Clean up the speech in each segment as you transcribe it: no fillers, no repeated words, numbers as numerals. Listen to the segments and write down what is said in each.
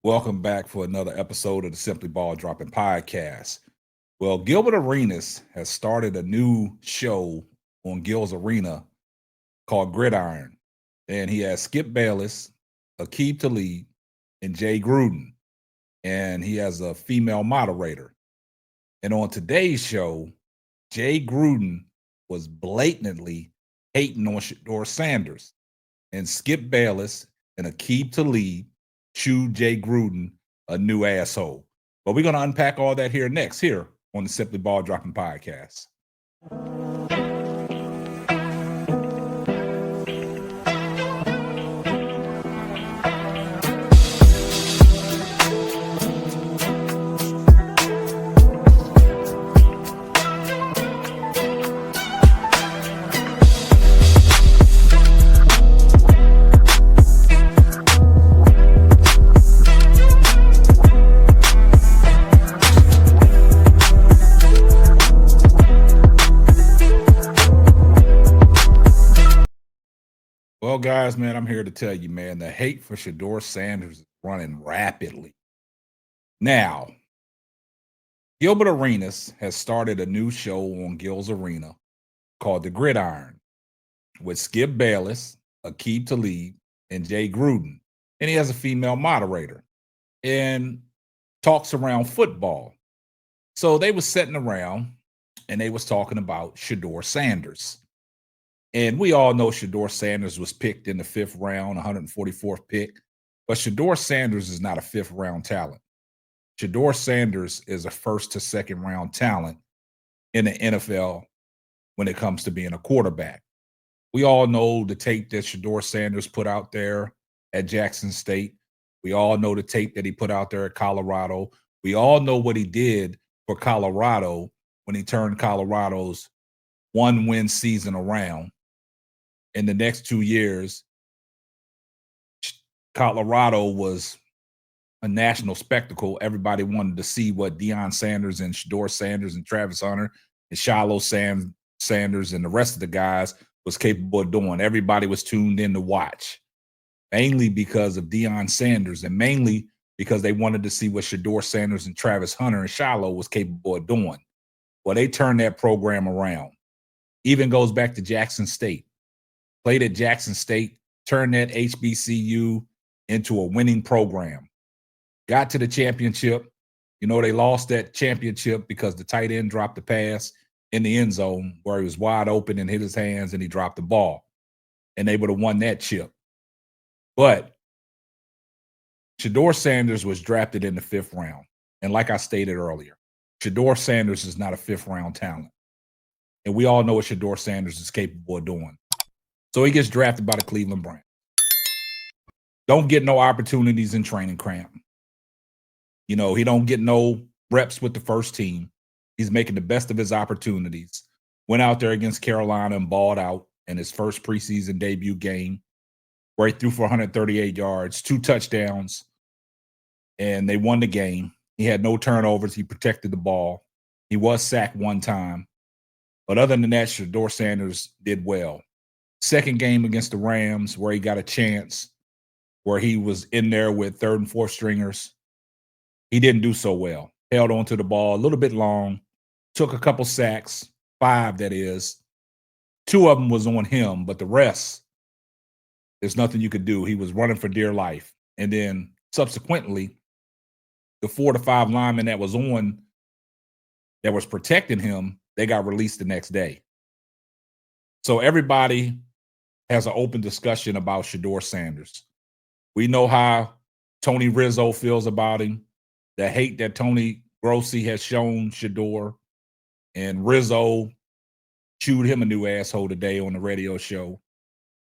Welcome back for another episode of the Simply Ball Dropping Podcast. Well, Gilbert Arenas has started a new show on Gil's Arena called Gridiron, and he has Skip Bayless, Agib Talib, and Jay Gruden, and he has a female moderator. And on today's show, Jay Gruden was blatantly hating on Shedeur Sanders, and Skip Bayless and Agib Talib chewed Jay Gruden a new asshole. But we're going to unpack all that here next, here on the Simply Ball Dropping Podcast. Well, guys, man, I'm here to tell you, man, the hate for Shedeur Sanders is running rapidly. Now, Gilbert Arenas has started a new show on Gil's Arena called The Gridiron with Skip Bayless, Agib Talib, and Jay Gruden. And he has a female moderator and talks around football. So they was sitting around and they was talking about Shedeur Sanders. And we all know Shedeur Sanders was picked in the 5th round, 144th pick. But Shedeur Sanders is not a 5th round talent. Shedeur Sanders is a 1st to 2nd round talent in the NFL when it comes to being a quarterback. We all know the tape that Shedeur Sanders put out there at Jackson State. We all know the tape that he put out there at Colorado. We all know what he did for Colorado when he turned Colorado's 1-win season around. In the next 2 years, Colorado was a national spectacle. Everybody wanted to see what Deion Sanders and Shedeur Sanders and Travis Hunter and Shiloh Sanders and the rest of the guys was capable of doing. Everybody was tuned in to watch, mainly because of Deion Sanders and mainly because they wanted to see what Shedeur Sanders and Travis Hunter and Shiloh was capable of doing. Well, they turned that program around. Even goes back to Jackson State. Played at Jackson State, turned that HBCU into a winning program. Got to the championship. You know, they lost that championship because the tight end dropped the pass in the end zone where he was wide open and hit his hands and he dropped the ball. And they would have won that chip. But Shedeur Sanders was drafted in the 5th round. And like I stated earlier, Shedeur Sanders is not a 5th round talent. And we all know what Shedeur Sanders is capable of doing. So he gets drafted by the Cleveland Browns. Don't get no opportunities in training camp. You know, he don't get no reps with the first team. He's making the best of his opportunities. Went out there against Carolina and balled out in his first preseason debut game, where he threw for 138 yards, 2 touchdowns, and they won the game. He had no turnovers. He protected the ball. He was sacked 1 time. But other than that, Shedeur Sanders did well. Second game against the Rams, where he got a chance, where he was in there with 3rd and 4th stringers. He didn't do so well. Held on to the ball a little bit long, took a couple sacks, 5 that is. 2 of them was on him, but the rest, there's nothing you could do. He was running for dear life. And then subsequently, the 4 to 5 linemen that was protecting him, they got released the next day. So everybody has an open discussion about Shedeur Sanders. We know how Tony Rizzo feels about him, the hate that Tony Grossi has shown Shedeur, and Rizzo chewed him a new asshole today on the radio show.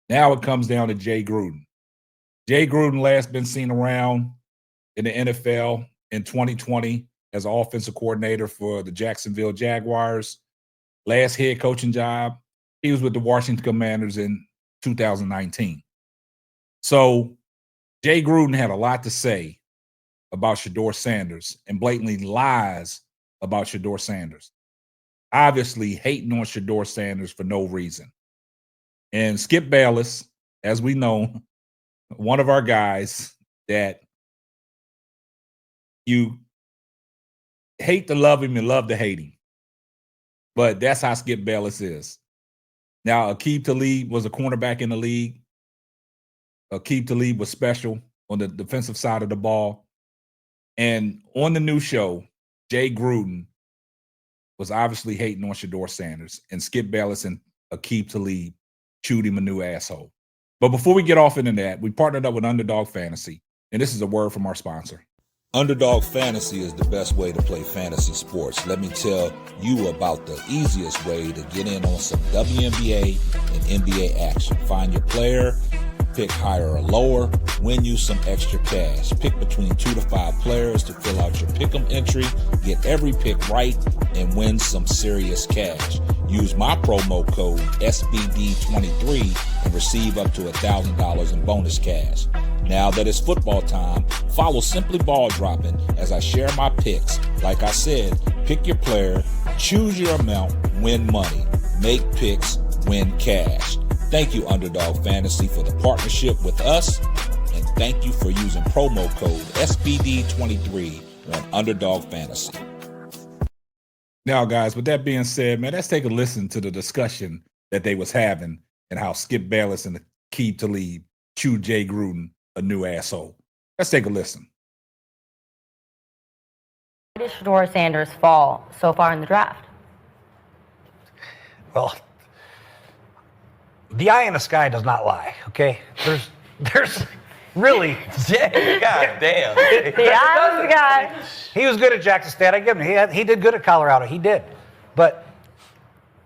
Now it comes down to Jay Gruden. Jay Gruden last been seen around in the NFL in 2020 as an offensive coordinator for the Jacksonville Jaguars. Last head coaching job, he was with the Washington Commanders in 2019. So Jay Gruden had a lot to say about Shedeur Sanders and blatantly lies about Shedeur Sanders. Obviously hating on Shedeur Sanders for no reason. And Skip Bayless, as we know, one of our guys that You hate to love him and love to hate him. But that's how Skip Bayless is. Now, Agib Talib was a cornerback in the league. Agib Talib was special on the defensive side of the ball. And on the new show, Jay Gruden was obviously hating on Shedeur Sanders, and Skip Bayless and Agib Talib chewed him a new asshole. But before we get off into that, we partnered up with Underdog Fantasy, and this is a word from our sponsor. Underdog Fantasy is the best way to play fantasy sports. Let me tell you about the easiest way to get in on some WNBA and NBA action. Find your player, pick higher or lower, win you some extra cash. Pick between 2 to 5 players to fill out your pick'em entry, get every pick right, and win some serious cash. Use my promo code SBD23 and receive up to $1,000 in bonus cash. Now that it's football time, follow Simply Ball Dropping as I share my picks. Like I said, pick your player, choose your amount, win money. Make picks, win cash. Thank you, Underdog Fantasy, for the partnership with us. And thank you for using promo code SBD23 on Underdog Fantasy. Now, guys, with that being said, man, let's take a listen to the discussion that they was having and how Skip Bayless and Agib Talib chewed Jay Gruden a new asshole. Let's take a listen. Why did Shedeur Sanders fall so far in the draft? Well, the eye in the sky does not lie, okay? There's really... God damn. The eye in the sky. He was good at Jackson State. I give him. He did good at Colorado. He did. But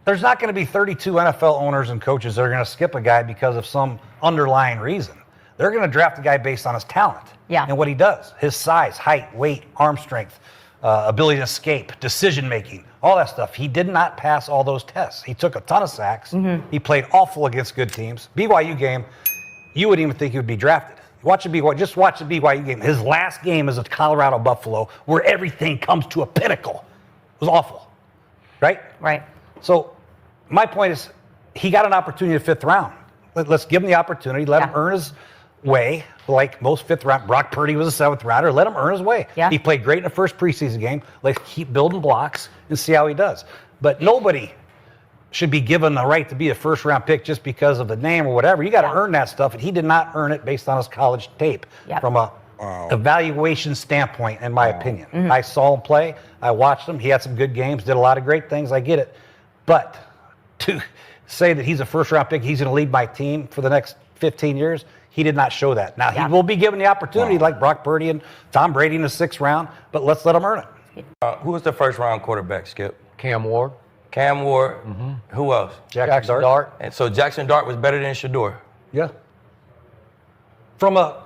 there's not going to be 32 NFL owners and coaches that are going to skip a guy because of some underlying reason. They're going to draft a guy based on his talent and what he does, his size, height, weight, arm strength, ability to escape, decision-making, all that stuff. He did not pass all those tests. He took a ton of sacks. Mm-hmm. He played awful against good teams. BYU game, you wouldn't even think he would be drafted. Just watch the BYU game. His last game is at Colorado Buffalo, where everything comes to a pinnacle. It was awful, right? Right. So my point is, he got an opportunity to 5th round. Let's give him the opportunity. Let him earn his way, like most 5th round. Brock Purdy was a 7th rounder. Let him earn his way. Yeah. He played great in the first preseason game. Let's keep building blocks and see how he does. But nobody should be given the right to be a 1st round pick just because of the name or whatever. You got to earn that stuff, and he did not earn it based on his college tape from a evaluation standpoint, in my opinion. Mm-hmm. I saw him play. I watched him. He had some good games, did a lot of great things. I get it. But to say that he's a 1st round pick, he's going to lead my team for the next 15 years, he did not show that. Now, he will be given the opportunity like Brock Purdy and Tom Brady in the 6th round, but let's let him earn it. Who was the 1st round quarterback, Skip? Cam Ward. Cam Ward. Mm-hmm. Who else? Jackson Dart. And so Jackson Dart was better than Shedeur. Yeah. From a...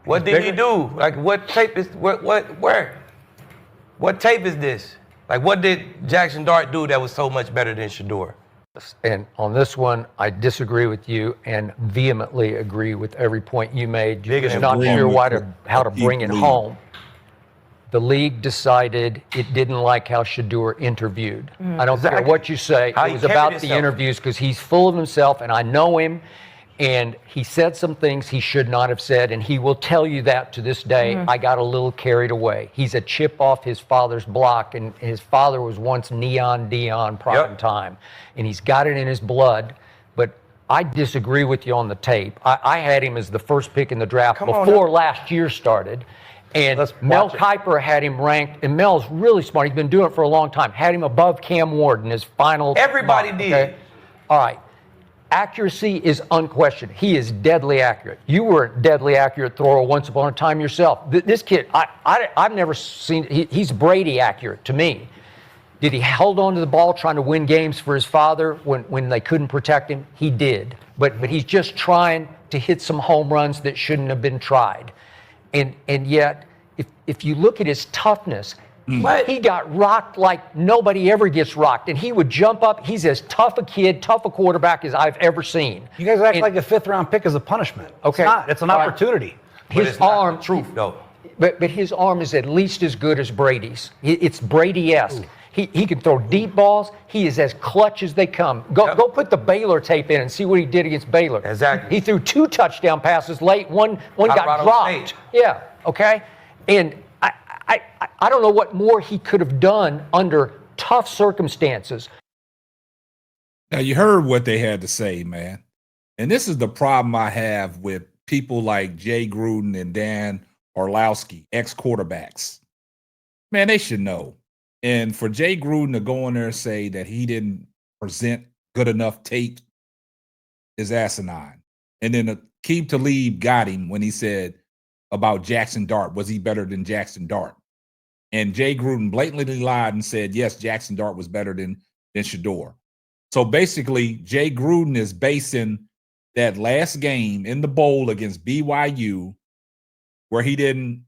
What did he do? Like, what tape is... Where? What tape is this? Like, what did Jackson Dart do that was so much better than Shedeur? And on this one, I disagree with you and vehemently agree with every point you made. You're just not sure how to bring it home. The league decided it didn't like how Shedeur interviewed. I don't care what you say. It was about the interviews because he's full of himself, and I know him, and he said some things he should not have said, and he will tell you that to this day. I got a little carried away. He's a chip off his father's block, and his father was once Neon Dion prime time, and he's got it in his blood. But I disagree with you on the tape. I had him as the 1st pick in the draft before last year started. And Mel Kiper had him ranked, and Mel's really smart. He's been doing it for a long time. Had him above Cam Ward in his final. Everybody did. Okay? All right. Accuracy is unquestioned. He is deadly accurate. You were a deadly accurate thrower once upon a time yourself. This kid, I've never seen. He's Brady accurate to me. Did he hold on to the ball trying to win games for his father when they couldn't protect him? He did. But he's just trying to hit some home runs that shouldn't have been tried. And yet, if you look at his toughness, he got rocked like nobody ever gets rocked. And he would jump up. He's as tough a kid, tough a quarterback as I've ever seen. You guys act like a 5th round pick is a punishment. Okay. It's not. It's an opportunity. His arm, truth though. But his arm is at least as good as Brady's. It's Brady-esque. He can throw deep balls. He is as clutch as they come. Go put the Baylor tape in and see what he did against Baylor. Exactly. He threw 2 touchdown passes late. One got dropped. State. Yeah. Okay. And I don't know what more he could have done under tough circumstances. Now, you heard what they had to say, man. And this is the problem I have with people like Jay Gruden and Dan Orlovsky, ex-quarterbacks. Man, they should know. And for Jay Gruden to go in there and say that he didn't present good enough tape is asinine. And then Agib Talib got him when he said about Jackson Dart, was he better than Jackson Dart? And Jay Gruden blatantly lied and said, yes, Jackson Dart was better than Shedeur. So basically, Jay Gruden is basing that last game in the bowl against BYU, where he didn't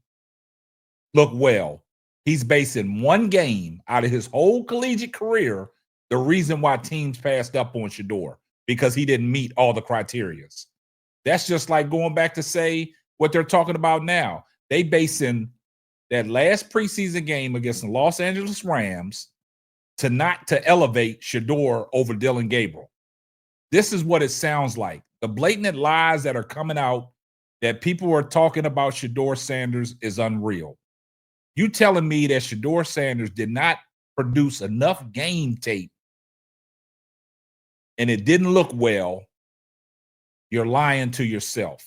look well. He's basing one game out of his whole collegiate career, the reason why teams passed up on Shedeur, because he didn't meet all the criteria. That's just like going back to say what they're talking about now. They basing that last preseason game against the Los Angeles Rams to elevate Shedeur over Dylan Gabriel. This is what it sounds like. The blatant lies that are coming out that people are talking about Shedeur Sanders is unreal. You telling me that Shedeur Sanders did not produce enough game tape and it didn't look well, you're lying to yourself.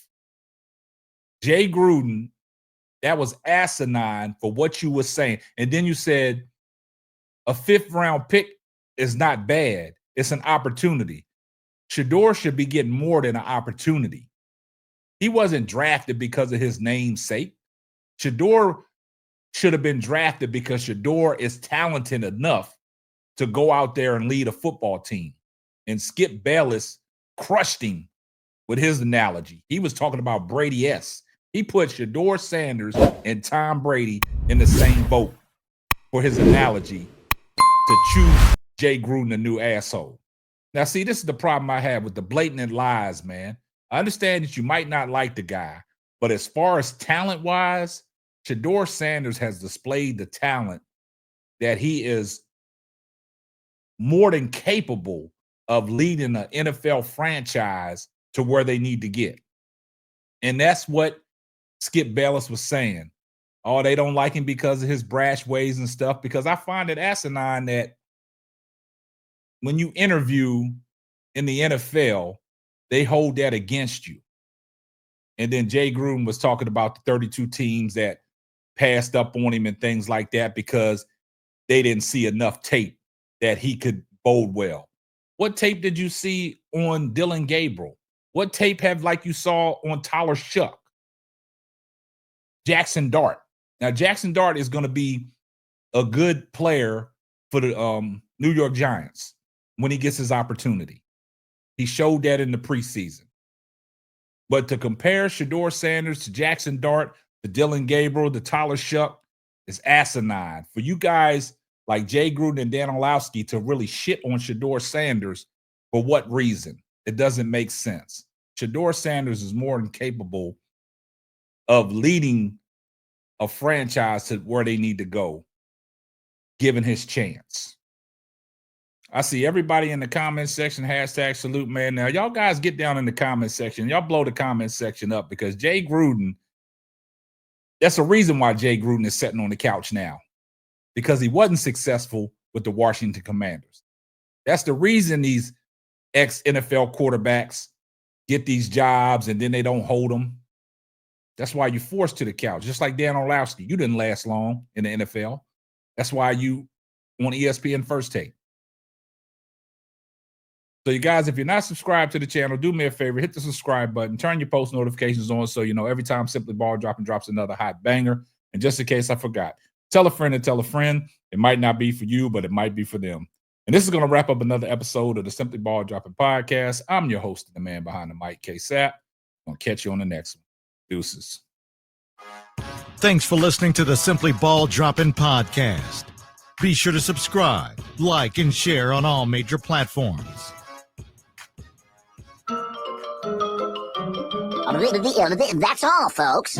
Jay Gruden, that was asinine for what you were saying. And then you said a 5th-round pick is not bad. It's an opportunity. Shedeur should be getting more than an opportunity. He wasn't drafted because of his namesake. Shedeur should have been drafted because Shedeur is talented enough to go out there and lead a football team. And Skip Bayless crushed him with his analogy. He was talking about Brady-esque. He put Shedeur Sanders and Tom Brady in the same boat for his analogy to choose Jay Gruden, a new asshole. Now, see, this is the problem I have with the blatant lies, man. I understand that you might not like the guy, but as far as talent-wise, Shedeur Sanders has displayed the talent that he is more than capable of leading an NFL franchise to where they need to get. And that's what Skip Bayless was saying. Oh, they don't like him because of his brash ways and stuff, because I find it asinine that when you interview in the NFL, they hold that against you. And then Jay Gruden was talking about the 32 teams that passed up on him and things like that because they didn't see enough tape that he could bode well. What tape did you see on Dylan Gabriel? What tape like you saw on Tyler Shuck? Jackson Dart. Now, Jackson Dart is going to be a good player for the New York Giants when he gets his opportunity. He showed that in the preseason. But to compare Shedeur Sanders to Jackson Dart, to Dylan Gabriel, to Tyler Shuck is asinine. For you guys like Jay Gruden and Dan Orlovsky to really shit on Shedeur Sanders, for what reason? It doesn't make sense. Shedeur Sanders is more than capable of leading a franchise to where they need to go, given his chance. I see everybody in the comment section, #salute, man. Now, y'all guys get down in the comment section. Y'all blow the comment section up, because Jay Gruden, that's the reason why Jay Gruden is sitting on the couch now, because he wasn't successful with the Washington Commanders. That's the reason these ex-NFL quarterbacks get these jobs and then they don't hold them. That's why you're forced to the couch. Just like Dan Orlovsky, you didn't last long in the NFL. That's why you on ESPN First Take. So you guys, if you're not subscribed to the channel, do me a favor, hit the subscribe button, turn your post notifications on so you know every time Simply Ball Dropping drops another hot banger. And just in case I forgot, tell a friend and tell a friend. It might not be for you, but it might be for them. And this is going to wrap up another episode of the Simply Ball Dropping podcast. I'm your host, the man behind the mic, K-Sap. I'm going to catch you on the next one. Deuces. Thanks for listening to the Simply Ball Dropping podcast. Be sure to subscribe, like, and share on all major platforms. That's all, folks.